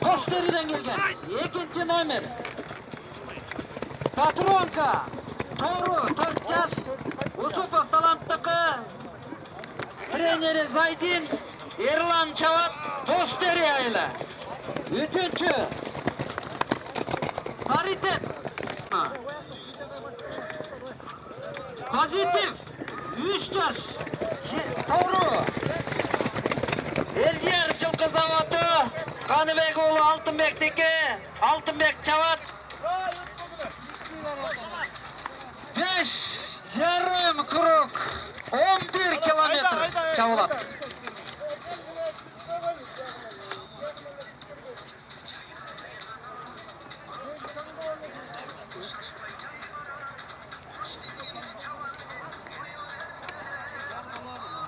Posteri'den gelgen. Ikinci nomer. Patronka. Toru 4 yaş. Usupov talanttıkı. Treneri Zaydin. Erlan Çavat. Posteri ayla. Üçüncü. Paritet. Pozitif. 3 yaş. Toru. Elyer Çılkı Zavatı. Kanıbek oğlu Altınbek'teki Altınbek Çavat. 5 yarım krok 11 kilometre çavulat.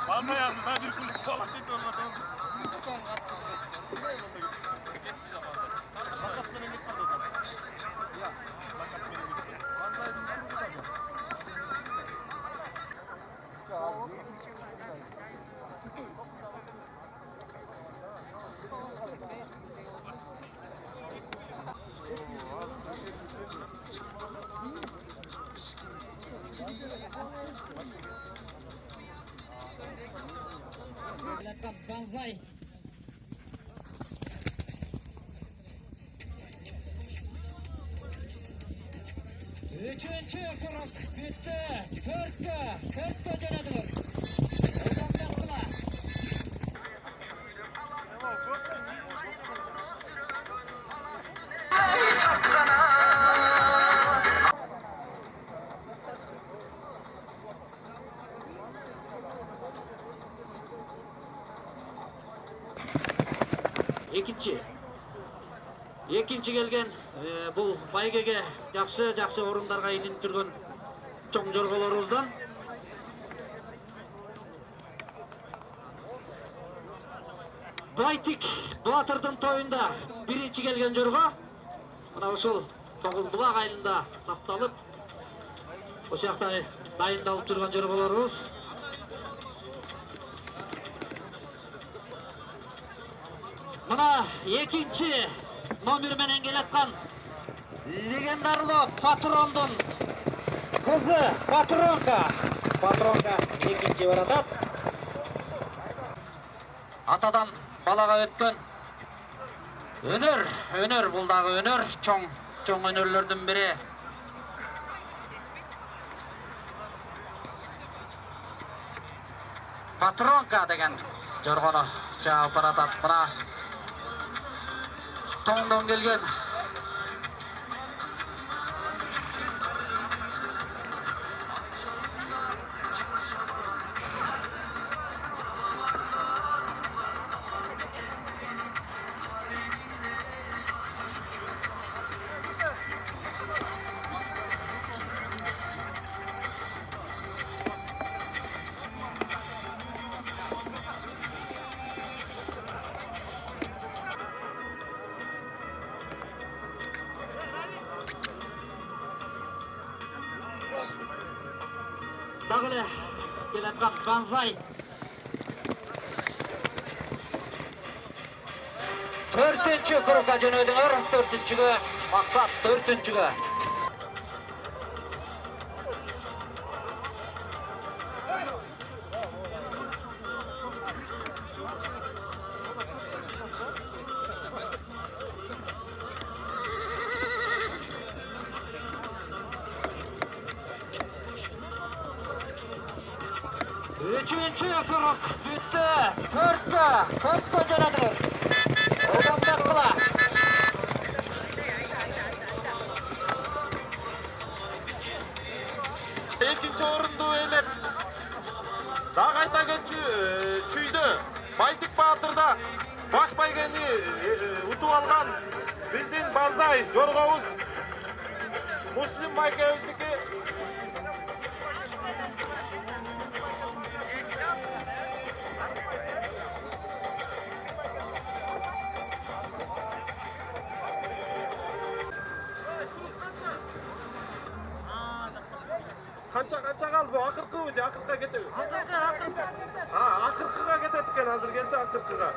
Alma yazdı. Ben bir kulüp falan değil olmasın. Lakat Banzai. Üçüncü kuruk bitti. Körtü canadır. Oradan yaptılar. Екінші келген бұл байгеге жақсы орындарға иеленіп жүрген чоң жорғаларыбыздан Байтик Батырдың тойында бірінші келген жорға мына ошол Тоғызбұлақ айылында тапталып ошол жакта дайындалып жүрген жорғаларыбыз. Мына екінші номер менен келатқан легендарлы Патрондың қызы Патронка екінші баратат. Атадан балаға өткен өнер бұлдағы өнер, чоң өнерлердің бірі. Патронка деген жорғаны жауып баратат. Мына Тоңдан келген Dağılı gelatkan Banzai. Төртінші құрыққа жөнөдіңір, төртіншігі мақсат, төртіншігі. Üçüncü kuruk bitti. Төрткө жөнөдүңөр. Одан кыла. Экинчи орунду ээлеп дагы айта чүйдө Байтик Баатырда баш байгени утуп алган биздин Банзай жоргобуз Муслим байкебиздики. Kança kaldı bu akırkı mı? Akırkıga ketebi. Akırkıga ketet eкен hazır gelse akırkıga.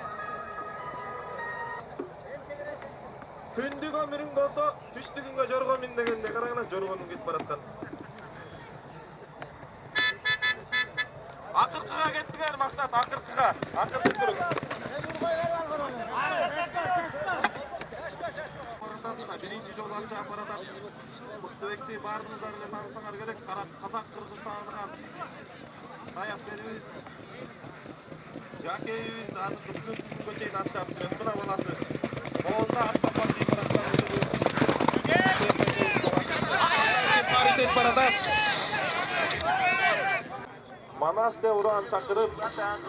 Күндүгө мүрүң болсо түштүгүнгө жорго мин дегенде караңына жоргонун кетип бараткан. Акыркыга кеттиңер максат, акыркыга. Акыркы туруң. Биринчи жолу ат чаап баратат. Мыктыбекти баарыңыздар эле таанысаңар керек. Казак кыргыз тааныган саяпкерибиз, жакейибиз азыр бүгүнгө чейин ат чаап жүрөт. Мына баласы. Колунда аттап кийип бараткан ушул. Паритет баратат. Манас деп уран чакырып,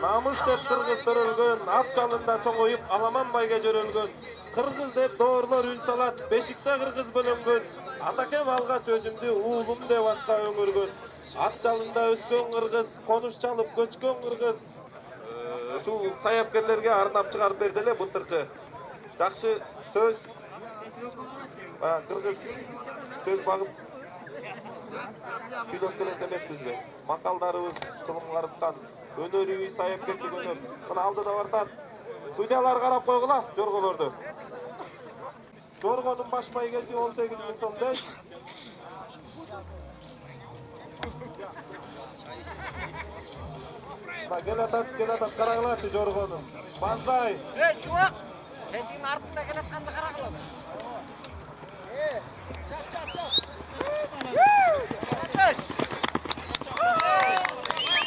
намыс деп кыргыз төрөлгөн, ат жалында чоңоюп Аламан байга жөрөлгөн. Кыргыз деп доорлор үн салат, бешикте кыргыз бөлөнгөн. Атакем алгач өзүмдү уулум деп атка өңөргөн. Ат жалында өскөн кыргыз, конуш чалып көчкөн кыргыз. Ушул саяпкерлерге арнап чыгарып берди эле былтыркы. Жакшы сөз. Кыргыз сөз багып Күйлөп келет эмеспизби? Макалдарыбыз кылымгарыктан, өнөрүбүз саяпкерлик өнөр. Мына алдыда бартат. Судьялар карап койгула жорголорду. Жоргонун баш байгеси 18 000 сом дейт. Келатат карагылачы жоргонун. Банзай. Чувак, сендин артында келатканды карагыла.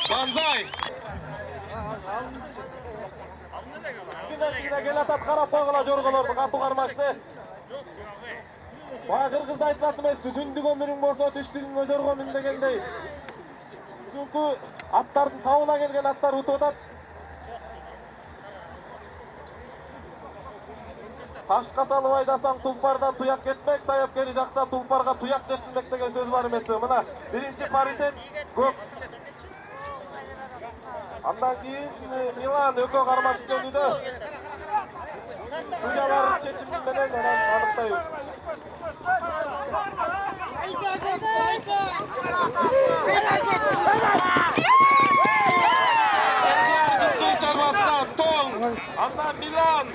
Банзай. Кийин келатат карап койгула жорголорду катуу кармашты. Бага кыргызда айтып эмеспи, күндүк өмүрүң болсо түштүгүңгө жорго мин дегендей. Бүгүнкү аттардын табына келген аттар утуп атат. Ташка салып айдасаң тулпардан туяк кетмек, саяпкери жакса тулпарга туяк жетсинбек деген сөз бар эмеспи? Мына биринчи паритет көп. Андан кийин Милан экөө кармашып жөнүдө. Судьялар чечими менен аныктайбыз. Чарбасынан Тоң, андан Милан,